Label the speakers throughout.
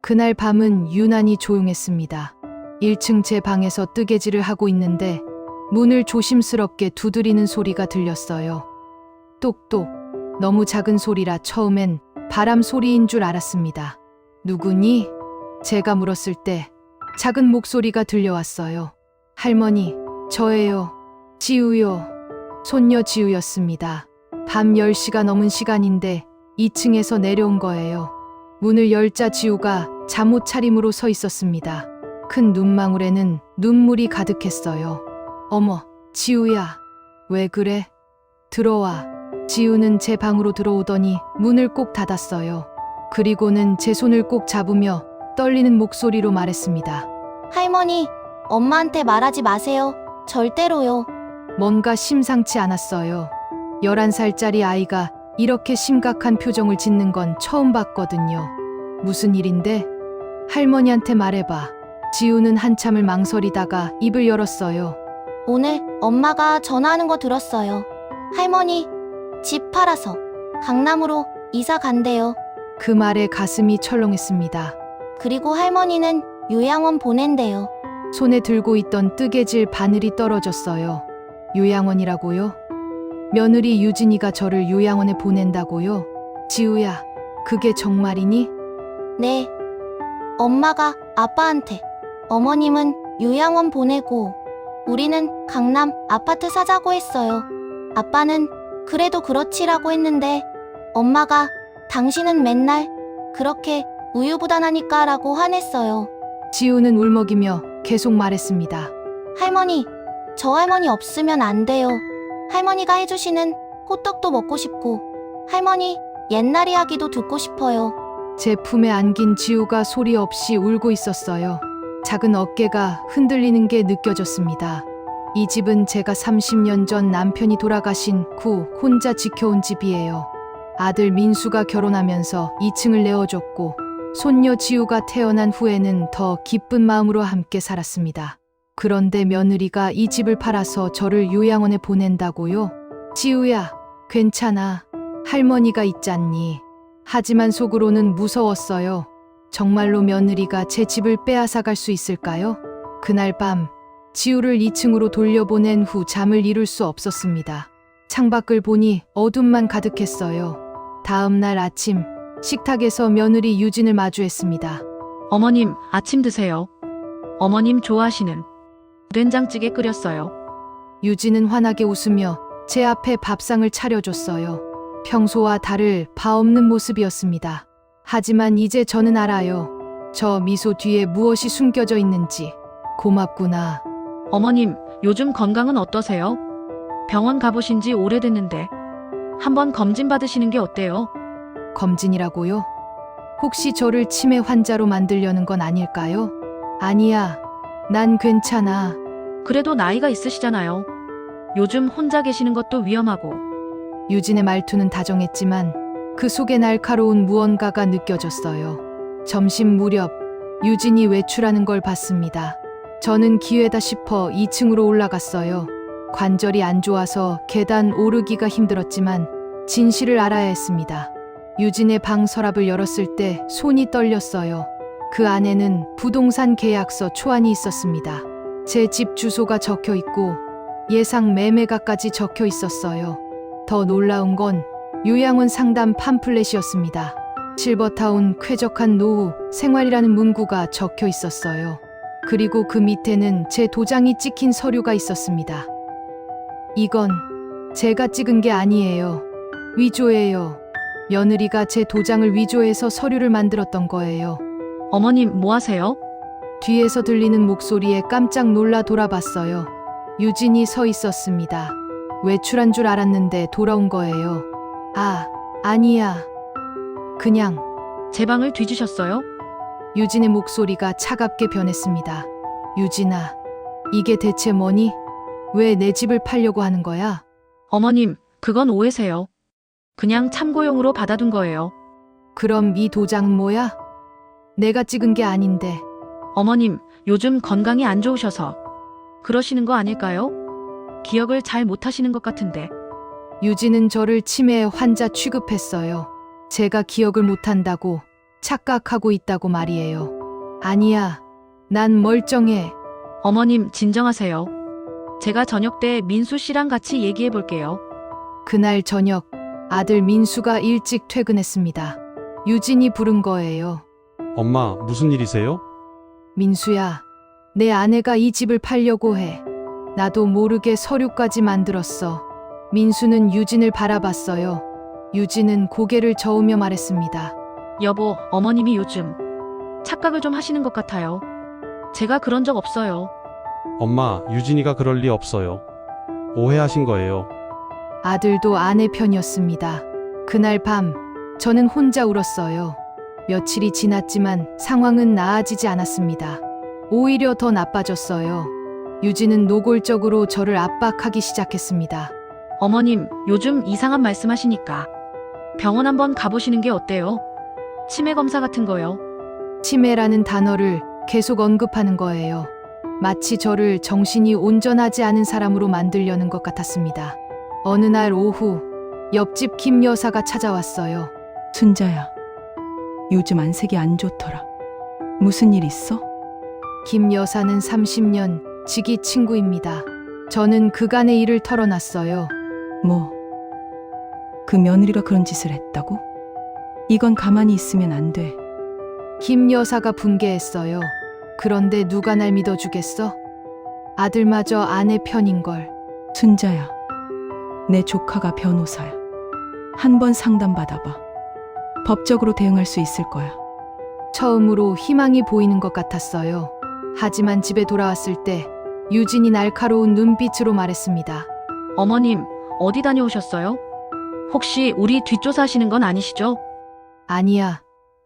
Speaker 1: 그날 밤은 유난히 조용했습니다. 1층 제 방에서 뜨개질을 하고 있는데 문을 조심스럽게 두드리는 소리가 들렸어요. 똑똑. 너무 작은 소리라 처음엔 바람 소리인 줄 알았습니다. 누구니? 제가 물었을 때 작은 목소리가 들려왔어요. 할머니, 저예요. 지우요. 손녀 지우였습니다. 밤 10시가 넘은 시간인데 2층에서 내려온 거예요. 문을 열자 지우가 잠옷 차림으로 서 있었습니다. 큰 눈망울에는 눈물이 가득했어요. 어머, 지우야. 왜 그래? 들어와. 지우는 제 방으로 들어오더니 문을 꼭 닫았어요. 그리고는 제 손을 꼭 잡으며 떨리는 목소리로 말했습니다.
Speaker 2: 할머니, 엄마한테 말하지 마세요. 절대로요.
Speaker 1: 뭔가 심상치 않았어요. 11살짜리 아이가 이렇게 심각한 표정을 짓는 건 처음 봤거든요. 무슨 일인데? 할머니한테 말해봐. 지우는 한참을 망설이다가 입을 열었어요.
Speaker 2: 오늘 엄마가 전화하는 거 들었어요. 할머니, 집 팔아서 강남으로 이사 간대요.
Speaker 1: 그 말에 가슴이 철렁했습니다.
Speaker 2: 그리고 할머니는 요양원 보낸대요.
Speaker 1: 손에 들고 있던 뜨개질 바늘이 떨어졌어요. 요양원이라고요? 며느리 유진이가 저를 요양원에 보낸다고요? 지우야, 그게 정말이니?
Speaker 2: 네. 엄마가 아빠한테 어머님은 요양원 보내고 우리는 강남 아파트 사자고 했어요. 아빠는 그래도 그렇지라고 했는데 엄마가 당신은 맨날 그렇게 우유부단하니까 라고 화냈어요.
Speaker 1: 지우는 울먹이며 계속 말했습니다.
Speaker 2: 할머니, 저 할머니 없으면 안 돼요. 할머니가 해주시는 호떡도 먹고 싶고 할머니 옛날 이야기도 듣고 싶어요.
Speaker 1: 제 품에 안긴 지우가 소리 없이 울고 있었어요. 작은 어깨가 흔들리는 게 느껴졌습니다. 이 집은 제가 30년 전 남편이 돌아가신 후 혼자 지켜온 집이에요. 아들 민수가 결혼하면서 2층을 내어줬고 손녀 지우가 태어난 후에는 더 기쁜 마음으로 함께 살았습니다. 그런데 며느리가 이 집을 팔아서 저를 요양원에 보낸다고요? 지우야, 괜찮아. 할머니가 있잖니. 하지만 속으로는 무서웠어요. 정말로 며느리가 제 집을 빼앗아 갈 수 있을까요? 그날 밤 지우를 2층으로 돌려보낸 후 잠을 이룰 수 없었습니다. 창밖을 보니 어둠만 가득했어요. 다음 날 아침 식탁에서 며느리 유진을 마주했습니다.
Speaker 3: 어머님, 아침 드세요. 어머님 좋아하시는 된장찌개 끓였어요.
Speaker 1: 유진은 환하게 웃으며 제 앞에 밥상을 차려줬어요. 평소와 다를 바 없는 모습이었습니다. 하지만 이제 저는 알아요. 저 미소 뒤에 무엇이 숨겨져 있는지. 고맙구나.
Speaker 3: 어머님, 요즘 건강은 어떠세요? 병원 가보신 지 오래됐는데 한번 검진 받으시는 게 어때요?
Speaker 1: 검진이라고요? 혹시 저를 치매 환자로 만들려는 건 아닐까요? 아니야. 난 괜찮아.
Speaker 3: 그래도 나이가 있으시잖아요. 요즘 혼자 계시는 것도 위험하고.
Speaker 1: 유진의 말투는 다정했지만 그 속에 날카로운 무언가가 느껴졌어요. 점심 무렵 유진이 외출하는 걸 봤습니다. 저는 기회다 싶어 2층으로 올라갔어요. 관절이 안 좋아서 계단 오르기가 힘들었지만 진실을 알아야 했습니다. 유진의 방 서랍을 열었을 때 손이 떨렸어요. 그 안에는 부동산 계약서 초안이 있었습니다. 제 집 주소가 적혀 있고 예상 매매가까지 적혀 있었어요. 더 놀라운 건 요양원 상담 팜플렛이었습니다. 실버타운 쾌적한 노후 생활이라는 문구가 적혀 있었어요. 그리고 그 밑에는 제 도장이 찍힌 서류가 있었습니다. 이건 제가 찍은 게 아니에요. 위조예요. 며느리가 제 도장을 위조해서 서류를 만들었던 거예요.
Speaker 3: 어머님, 뭐 하세요?
Speaker 1: 뒤에서 들리는 목소리에 깜짝 놀라 돌아봤어요. 유진이 서 있었습니다. 외출한 줄 알았는데 돌아온 거예요. 아, 아니야. 그냥.
Speaker 3: 제 방을 뒤지셨어요?
Speaker 1: 유진의 목소리가 차갑게 변했습니다. 유진아, 이게 대체 뭐니? 왜 내 집을 팔려고 하는 거야?
Speaker 3: 어머님, 그건 오해세요. 그냥 참고용으로 받아둔 거예요.
Speaker 1: 그럼 이 도장은 뭐야? 내가 찍은 게 아닌데.
Speaker 3: 어머님, 요즘 건강이 안 좋으셔서 그러시는 거 아닐까요? 기억을 잘 못하시는 것 같은데.
Speaker 1: 유진은 저를 치매 환자 취급했어요. 제가 기억을 못한다고 착각하고 있다고 말이에요. 아니야. 난 멀쩡해.
Speaker 3: 어머님, 진정하세요. 제가 저녁 때 민수 씨랑 같이 얘기해 볼게요.
Speaker 1: 그날 저녁 아들 민수가 일찍 퇴근했습니다. 유진이 부른 거예요.
Speaker 4: 엄마, 무슨 일이세요?
Speaker 1: 민수야, 내 아내가 이 집을 팔려고 해. 나도 모르게 서류까지 만들었어. 민수는 유진을 바라봤어요. 유진은 고개를 저으며 말했습니다.
Speaker 3: 여보, 어머님이 요즘 착각을 좀 하시는 것 같아요. 제가 그런 적 없어요.
Speaker 4: 엄마, 유진이가 그럴 리 없어요. 오해하신 거예요.
Speaker 1: 아들도 아내 편이었습니다. 그날 밤 저는 혼자 울었어요. 며칠이 지났지만 상황은 나아지지 않았습니다. 오히려 더 나빠졌어요. 유진은 노골적으로 저를 압박하기 시작했습니다.
Speaker 3: 어머님, 요즘 이상한 말씀하시니까 병원 한번 가보시는 게 어때요? 치매 검사 같은 거요.
Speaker 1: 치매라는 단어를 계속 언급하는 거예요. 마치 저를 정신이 온전하지 않은 사람으로 만들려는 것 같았습니다. 어느 날 오후 옆집 김 여사가 찾아왔어요.
Speaker 5: 순자야, 요즘 안색이 안 좋더라. 무슨 일 있어?
Speaker 1: 김 여사는 30년 지기 친구입니다. 저는 그간의 일을 털어놨어요.
Speaker 5: 뭐, 그 며느리가 그런 짓을 했다고? 이건 가만히 있으면 안 돼.
Speaker 1: 김 여사가 분개했어요. 그런데 누가 날 믿어주겠어? 아들마저 아내 편인걸.
Speaker 5: 순자야, 내 조카가 변호사야. 한번 상담받아봐. 법적으로 대응할 수 있을 거야.
Speaker 1: 처음으로 희망이 보이는 것 같았어요. 하지만 집에 돌아왔을 때 유진이 날카로운 눈빛으로 말했습니다.
Speaker 3: 어머님, 어디 다녀오셨어요? 혹시 우리 뒷조사하시는 건 아니시죠?
Speaker 1: 아니야.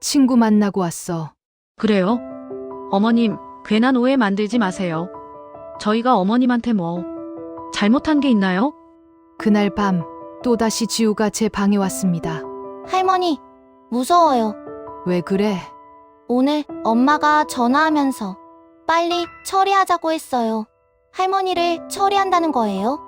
Speaker 1: 친구 만나고 왔어.
Speaker 3: 그래요? 어머님, 괜한 오해 만들지 마세요. 저희가 어머님한테 뭐 잘못한 게 있나요?
Speaker 1: 그날 밤 또다시 지우가 제 방에 왔습니다.
Speaker 2: 할머니, 무서워요.
Speaker 1: 왜 그래?
Speaker 2: 오늘 엄마가 전화하면서 빨리 처리하자고 했어요. 할머니를 처리한다는 거예요?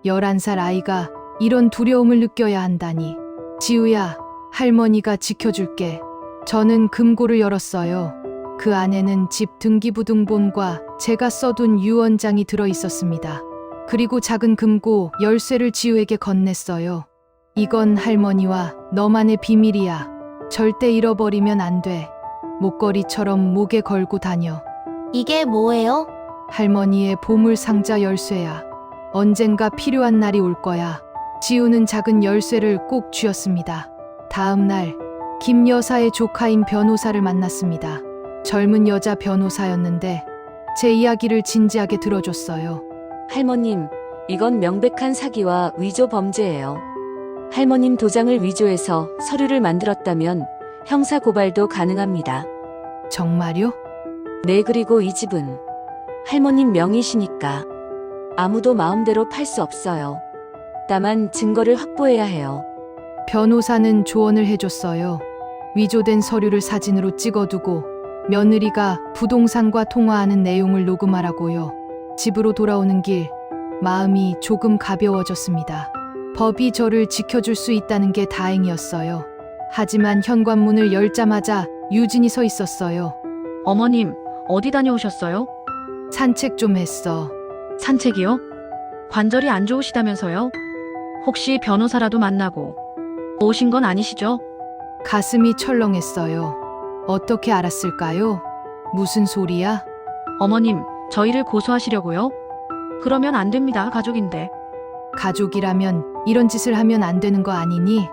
Speaker 1: 11살 아이가 이런 두려움을 느껴야 한다니. 지우야, 할머니가 지켜줄게. 저는 금고를 열었어요. 그 안에는 집 등기부등본과 제가 써둔 유언장이 들어 있었습니다. 그리고 작은 금고 열쇠를 지우에게 건넸어요. 이건 할머니와 너만의 비밀이야. 절대 잃어버리면 안 돼. 목걸이처럼 목에 걸고 다녀.
Speaker 2: 이게 뭐예요?
Speaker 1: 할머니의 보물상자 열쇠야. 언젠가 필요한 날이 올 거야. 지우는 작은 열쇠를 꼭 쥐었습니다. 다음 날, 김 여사의 조카인 변호사를 만났습니다. 젊은 여자 변호사였는데 제 이야기를 진지하게 들어줬어요.
Speaker 6: 할머님, 이건 명백한 사기와 위조 범죄예요. 할머님 도장을 위조해서 서류를 만들었다면 형사 고발도 가능합니다.
Speaker 1: 정말요?
Speaker 6: 네, 그리고 이 집은 할머님 명의시니까 아무도 마음대로 팔 수 없어요. 다만 증거를 확보해야 해요.
Speaker 1: 변호사는 조언을 해줬어요. 위조된 서류를 사진으로 찍어두고 며느리가 부동산과 통화하는 내용을 녹음하라고요. 집으로 돌아오는 길, 마음이 조금 가벼워졌습니다. 법이 저를 지켜줄 수 있다는 게 다행이었어요. 하지만 현관문을 열자마자 유진이 서 있었어요.
Speaker 3: 어머님, 어디 다녀오셨어요?
Speaker 1: 산책 좀 했어.
Speaker 3: 산책이요? 관절이 안 좋으시다면서요? 혹시 변호사라도 만나고 오신 건 아니시죠?
Speaker 1: 가슴이 철렁했어요. 어떻게 알았을까요? 무슨 소리야?
Speaker 3: 어머님, 저희를 고소하시려고요? 그러면 안 됩니다, 가족인데.
Speaker 1: 가족이라면 이런 짓을 하면 안 되는 거 아니니?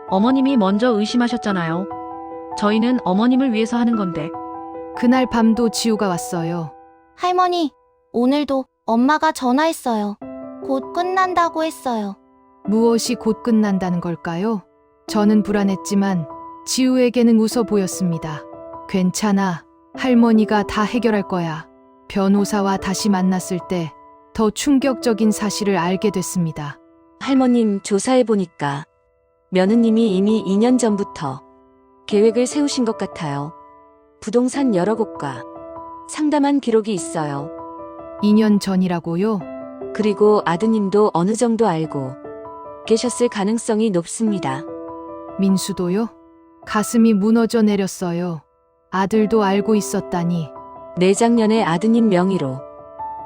Speaker 3: 어머님이 먼저 의심하셨잖아요. 저희는 어머님을 위해서 하는 건데.
Speaker 1: 그날 밤도 지우가 왔어요.
Speaker 2: 할머니, 오늘도 엄마가 전화했어요. 곧 끝난다고 했어요.
Speaker 1: 무엇이 곧 끝난다는 걸까요? 저는 불안했지만 지우에게는 웃어 보였습니다. 괜찮아. 할머니가 다 해결할 거야. 변호사와 다시 만났을 때 더 충격적인 사실을 알게 됐습니다.
Speaker 6: 할머님 조사해보니까 며느님이 이미 2년 전부터 계획을 세우신 것 같아요. 부동산 여러 곳과 상담한 기록이 있어요.
Speaker 1: 2년 전이라고요?
Speaker 6: 그리고 아드님도 어느 정도 알고 계셨을 가능성이 높습니다.
Speaker 1: 민수도요? 가슴이 무너져 내렸어요. 아들도 알고 있었다니.
Speaker 6: 내작년에 아드님 명의로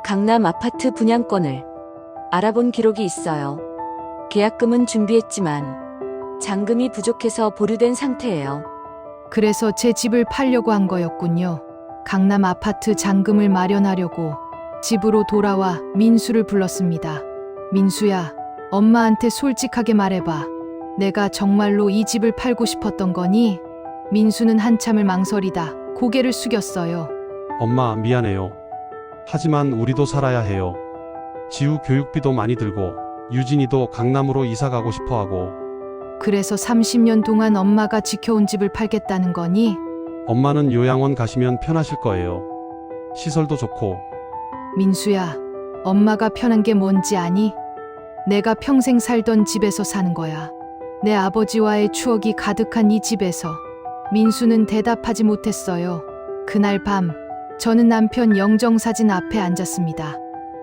Speaker 6: 강남 아파트 분양권을 알아본 기록이 있어요. 계약금은 준비했지만 잔금이 부족해서 보류된 상태예요.
Speaker 1: 그래서 제 집을 팔려고 한 거였군요. 강남 아파트 잔금을 마련하려고 집으로 돌아와 민수를 불렀습니다. 민수야, 엄마한테 솔직하게 말해봐. 내가 정말로 이 집을 팔고 싶었던 거니? 민수는 한참을 망설이다 고개를 숙였어요.
Speaker 4: 엄마, 미안해요. 하지만 우리도 살아야 해요. 지우 교육비도 많이 들고, 유진이도 강남으로 이사 가고 싶어 하고.
Speaker 1: 그래서 30년 동안 엄마가 지켜온 집을 팔겠다는 거니?
Speaker 4: 엄마는 요양원 가시면 편하실 거예요. 시설도 좋고.
Speaker 1: 민수야, 엄마가 편한 게 뭔지 아니? 내가 평생 살던 집에서 사는 거야. 내 아버지와의 추억이 가득한 이 집에서. 민수는 대답하지 못했어요. 그날 밤, 저는 남편 영정사진 앞에 앉았습니다.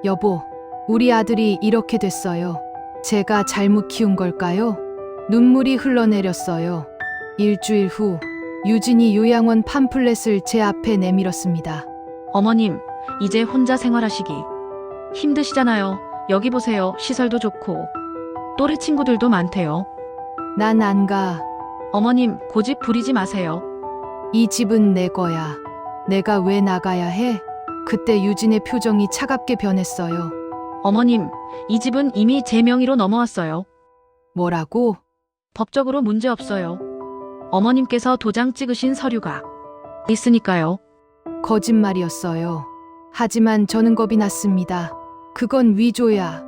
Speaker 1: 여보, 우리 아들이 이렇게 됐어요. 제가 잘못 키운 걸까요? 눈물이 흘러내렸어요. 일주일 후, 유진이 요양원 팜플렛을 제 앞에 내밀었습니다.
Speaker 3: 어머님, 이제 혼자 생활하시기 힘드시잖아요. 여기 보세요. 시설도 좋고 또래 친구들도 많대요.
Speaker 1: 난 안 가.
Speaker 3: 어머님, 고집 부리지 마세요.
Speaker 1: 이 집은 내 거야. 내가 왜 나가야 해? 그때 유진의 표정이 차갑게 변했어요.
Speaker 3: 어머님, 이 집은 이미 제 명의로 넘어왔어요.
Speaker 1: 뭐라고?
Speaker 3: 법적으로 문제 없어요. 어머님께서 도장 찍으신 서류가 있으니까요.
Speaker 1: 거짓말이었어요. 하지만 저는 겁이 났습니다. 그건 위조야.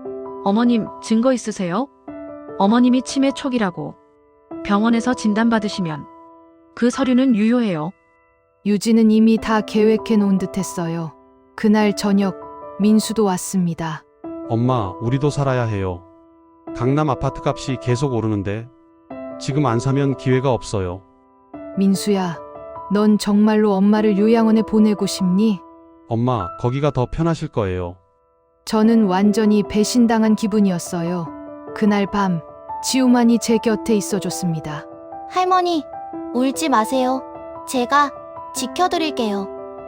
Speaker 3: 어머님, 증거 있으세요? 어머님이 치매 초기라고 병원에서 진단받으시면 그 서류는 유효해요.
Speaker 1: 유진은 이미 다 계획해 놓은 듯 했어요. 그날 저녁, 민수도 왔습니다.
Speaker 4: 엄마, 우리도 살아야 해요. 강남 아파트 값이 계속 오르는데 지금 안 사면 기회가 없어요.
Speaker 1: 민수야, 넌 정말로 엄마를 요양원에 보내고 싶니?
Speaker 4: 엄마, 거기가 더 편하실 거예요.
Speaker 1: 저는 완전히 배신당한 기분이었어요. 그날 밤, 지우만이 제 곁에 있어줬습니다.
Speaker 2: 할머니, 울지 마세요. 제가 지켜드릴게요.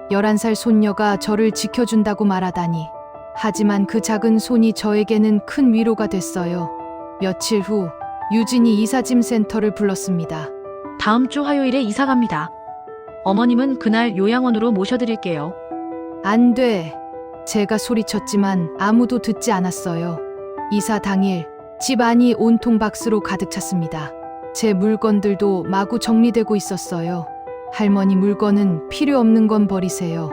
Speaker 1: 11살 손녀가 저를 지켜준다고 말하다니. 하지만 그 작은 손이 저에게는 큰 위로가 됐어요. 며칠 후, 유진이 이사짐 센터를 불렀습니다.
Speaker 3: 다음 주 화요일에 이사 갑니다. 어머님은 그날 요양원으로 모셔드릴게요.
Speaker 1: 안 돼. 제가 소리쳤지만 아무도 듣지 않았어요. 이사 당일, 집 안이 온통 박스로 가득 찼습니다. 제 물건들도 마구 정리되고 있었어요. 할머니 물건은 필요 없는 건 버리세요.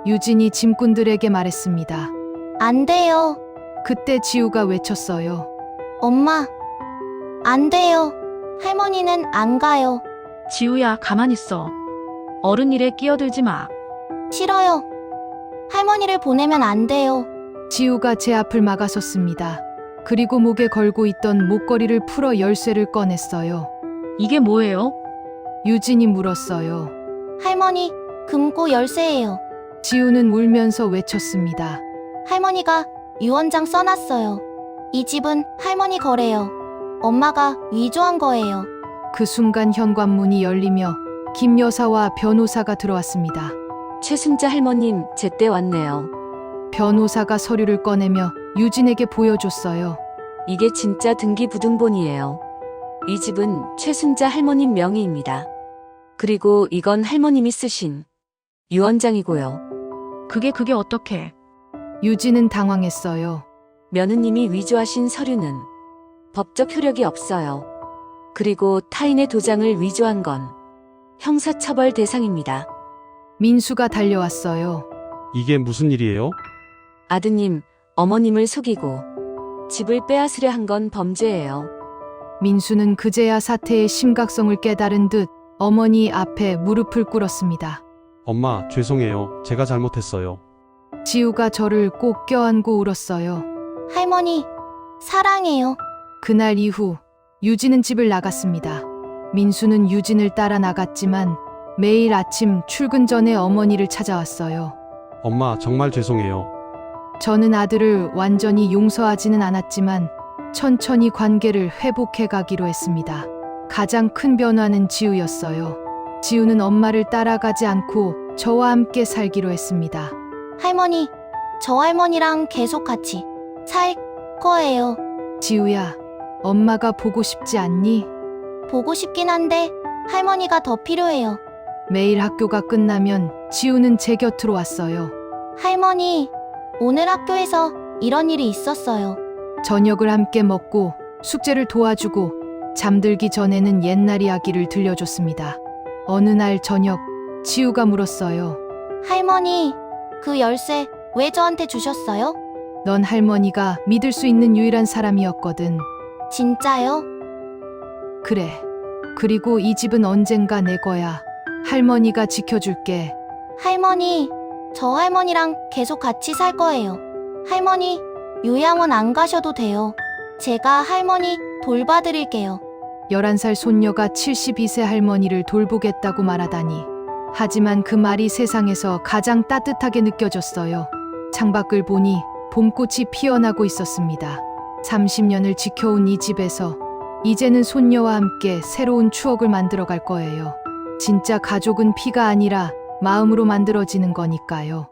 Speaker 1: 유진이 짐꾼들에게 말했습니다.
Speaker 2: 안 돼요.
Speaker 1: 그때 지우가 외쳤어요.
Speaker 2: 엄마, 안 돼요. 할머니는 안 가요.
Speaker 3: 지우야, 가만 있어. 어른 일에 끼어들지 마.
Speaker 2: 싫어요. 할머니를 보내면 안 돼요.
Speaker 1: 지우가 제 앞을 막아섰습니다. 그리고 목에 걸고 있던 목걸이를 풀어 열쇠를 꺼냈어요.
Speaker 3: 이게 뭐예요?
Speaker 1: 유진이 물었어요.
Speaker 2: 할머니, 금고 열쇠예요.
Speaker 1: 지우는 울면서 외쳤습니다.
Speaker 2: 할머니가 유언장 써놨어요. 이 집은 할머니 거래요. 엄마가 위조한 거예요.
Speaker 1: 그 순간 현관문이 열리며 김 여사와 변호사가 들어왔습니다.
Speaker 6: 최순자 할머님, 제때 왔네요.
Speaker 1: 변호사가 서류를 꺼내며 유진에게 보여줬어요.
Speaker 6: 이게 진짜 등기부등본이에요. 이 집은 최순자 할머님 명의입니다. 그리고 이건 할머님이 쓰신 유언장이고요.
Speaker 3: 그게 어떻게?
Speaker 1: 유진은 당황했어요.
Speaker 6: 며느님이 위조하신 서류는 법적 효력이 없어요. 그리고 타인의 도장을 위조한 건 형사처벌 대상입니다.
Speaker 1: 민수가 달려왔어요.
Speaker 4: 이게 무슨 일이에요?
Speaker 6: 아드님, 어머님을 속이고 집을 빼앗으려 한 건 범죄예요.
Speaker 1: 민수는 그제야 사태의 심각성을 깨달은 듯 어머니 앞에 무릎을 꿇었습니다.
Speaker 4: 엄마, 죄송해요. 제가 잘못했어요.
Speaker 1: 지우가 저를 꼭 껴안고 울었어요.
Speaker 2: 할머니, 사랑해요.
Speaker 1: 그날 이후 유진은 집을 나갔습니다. 민수는 유진을 따라 나갔지만 매일 아침 출근 전에 어머니를 찾아왔어요.
Speaker 4: 엄마, 정말 죄송해요.
Speaker 1: 저는 아들을 완전히 용서하지는 않았지만 천천히 관계를 회복해 가기로 했습니다. 가장 큰 변화는 지우였어요. 지우는 엄마를 따라가지 않고 저와 함께 살기로 했습니다.
Speaker 2: 할머니, 저 할머니랑 계속 같이 살 거예요.
Speaker 1: 지우야, 엄마가 보고 싶지 않니?
Speaker 2: 보고 싶긴 한데 할머니가 더 필요해요.
Speaker 1: 매일 학교가 끝나면 지우는 제 곁으로 왔어요.
Speaker 2: 할머니, 오늘 학교에서 이런 일이 있었어요.
Speaker 1: 저녁을 함께 먹고 숙제를 도와주고 잠들기 전에는 옛날 이야기를 들려줬습니다. 어느 날 저녁, 지우가 물었어요.
Speaker 2: 할머니, 그 열쇠 왜 저한테 주셨어요?
Speaker 1: 넌 할머니가 믿을 수 있는 유일한 사람이었거든.
Speaker 2: 진짜요?
Speaker 1: 그래. 그리고 이 집은 언젠가 내 거야. 할머니가 지켜줄게.
Speaker 2: 할머니, 저 할머니랑 계속 같이 살 거예요. 할머니, 요양원 안 가셔도 돼요. 제가 할머니 돌봐드릴게요.
Speaker 1: 11살 손녀가 72세 할머니를 돌보겠다고 말하다니. 하지만 그 말이 세상에서 가장 따뜻하게 느껴졌어요. 창밖을 보니 봄꽃이 피어나고 있었습니다. 30년을 지켜온 이 집에서 이제는 손녀와 함께 새로운 추억을 만들어 갈 거예요. 진짜 가족은 피가 아니라 마음으로 만들어지는 거니까요.